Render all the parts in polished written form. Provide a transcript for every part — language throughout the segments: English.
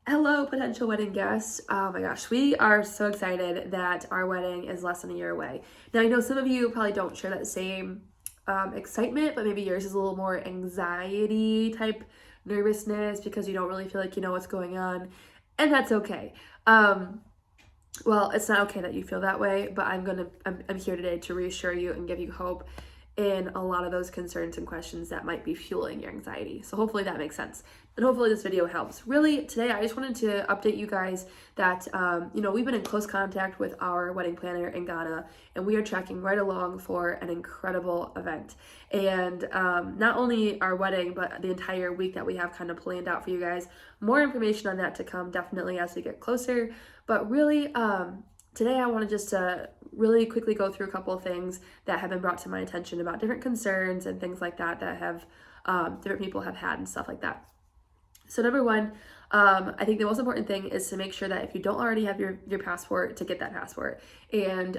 Hello, potential wedding guests. Oh my gosh, we are so excited that our wedding is less than a year away. Now, I know some of you probably don't share that same excitement, but maybe yours is a little more anxiety type nervousness because you don't really feel like you know what's going on, and that's okay. Um, well, it's not okay that you feel that way, but I'm here today to reassure you and give you hope in a lot of those concerns and questions that might be fueling your anxiety. So hopefully that makes sense. And hopefully this video helps. Really, today I just wanted to update you guys that, we've been in close contact with our wedding planner in Ghana, and we are tracking right along for an incredible event. And not only our wedding, but the entire week that we have kind of planned out for you guys. More information on that to come definitely as we get closer. But really, today I wanted just to really quickly go through a couple of things that have been brought to my attention about different concerns and things like that that have different people have had and stuff like that. So number one, I think the most important thing is to make sure that if you don't already have your passport, to get that passport. And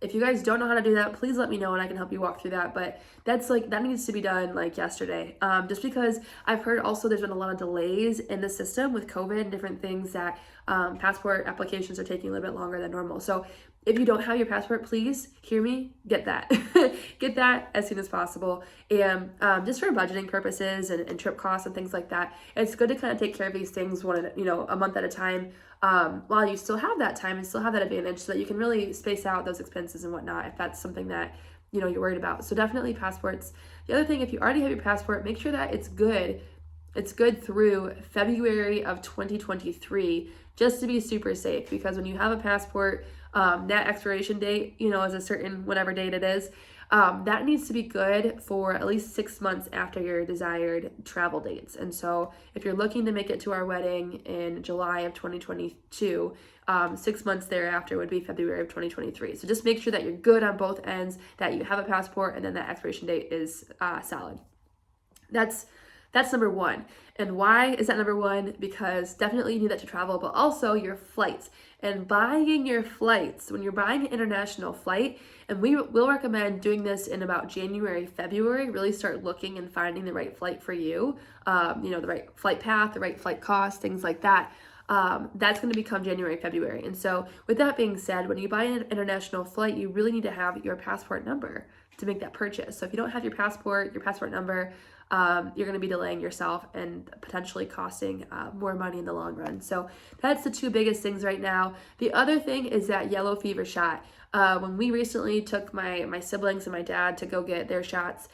if you guys don't know how to do that, please let me know and I can help you walk through that. But that needs to be done like yesterday. Just because I've heard also there's been a lot of delays in the system with COVID and different things that passport applications are taking a little bit longer than normal. So if you don't have your passport, please hear me, get that. Get that as soon as possible. And just for budgeting purposes and trip costs and things like that, it's good to kind of take care of these things a month at a time, while you still have that time and still have that advantage so that you can really space out those expenses and whatnot if that's something that you're worried about. So definitely passports. The other thing, if you already have your passport, make sure that it's good. It's good through February of 2023, just to be super safe, because when you have a passport, that expiration date, is a certain whatever date it is, that needs to be good for at least 6 months after your desired travel dates. And so if you're looking to make it to our wedding in July of 2022, 6 months thereafter would be February of 2023. So just make sure that you're good on both ends, that you have a passport, and then that expiration date is solid. That's number one. And why is that number one? Because definitely you need that to travel, but also your flights. And buying your flights, when you're buying an international flight, and we will recommend doing this in about January, February, really start looking and finding the right flight for you, the right flight path, the right flight cost, things like that. That's going to become January, February. And so with that being said, when you buy an international flight, you really need to have your passport number to make that purchase. So if you don't have your passport number, you're going to be delaying yourself and potentially costing more money in the long run. So that's the two biggest things right now. The other thing is that yellow fever shot. When we recently took my siblings and my dad to go get their shots,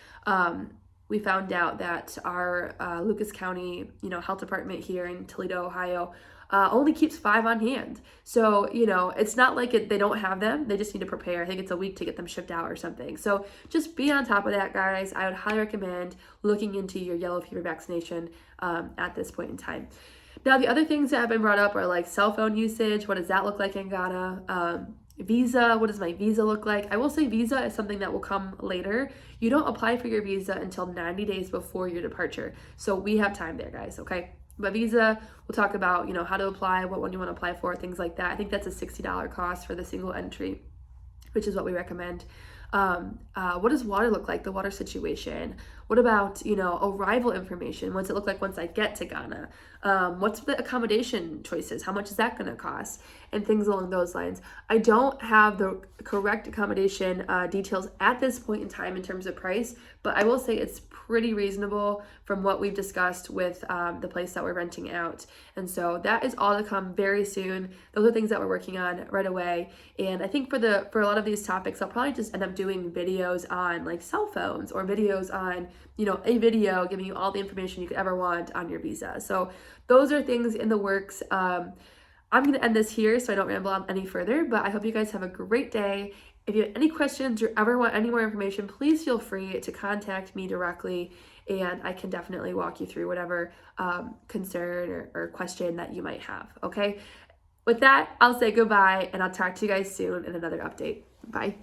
we found out that our Lucas County, health department here in Toledo, Ohio, only keeps 5 on hand. So, it's not like they don't have them. They just need to prepare. I think it's a week to get them shipped out or something. So just be on top of that, guys. I would highly recommend looking into your yellow fever vaccination at this point in time. Now, the other things that have been brought up are like cell phone usage. What does that look like in Ghana? Visa, what does my visa look like? I will say visa is something that will come later. You don't apply for your visa until 90 days before your departure. So we have time there, guys, okay? But visa, we'll talk about, how to apply, what one you want to apply for, things like that. I think that's a $60 cost for the single entry, which is what we recommend. What does water look like, the water situation? What about, arrival information? What's it look like once I get to Ghana? What's the accommodation choices? How much is that going to cost? And things along those lines. I don't have the correct accommodation details at this point in time in terms of price, but I will say it's pretty reasonable from what we've discussed with the place that we're renting out. And so that is all to come very soon. Those are things that we're working on right away. And I think for a lot of these topics, I'll probably just end up doing videos on like cell phones or videos on, a video giving you all the information you could ever want on your visa. So those are things in the works. I'm going to end this here so I don't ramble on any further, but I hope you guys have a great day. If you have any questions or ever want any more information, please feel free to contact me directly, and I can definitely walk you through whatever concern or question that you might have, okay? With that, I'll say goodbye, and I'll talk to you guys soon in another update. Bye.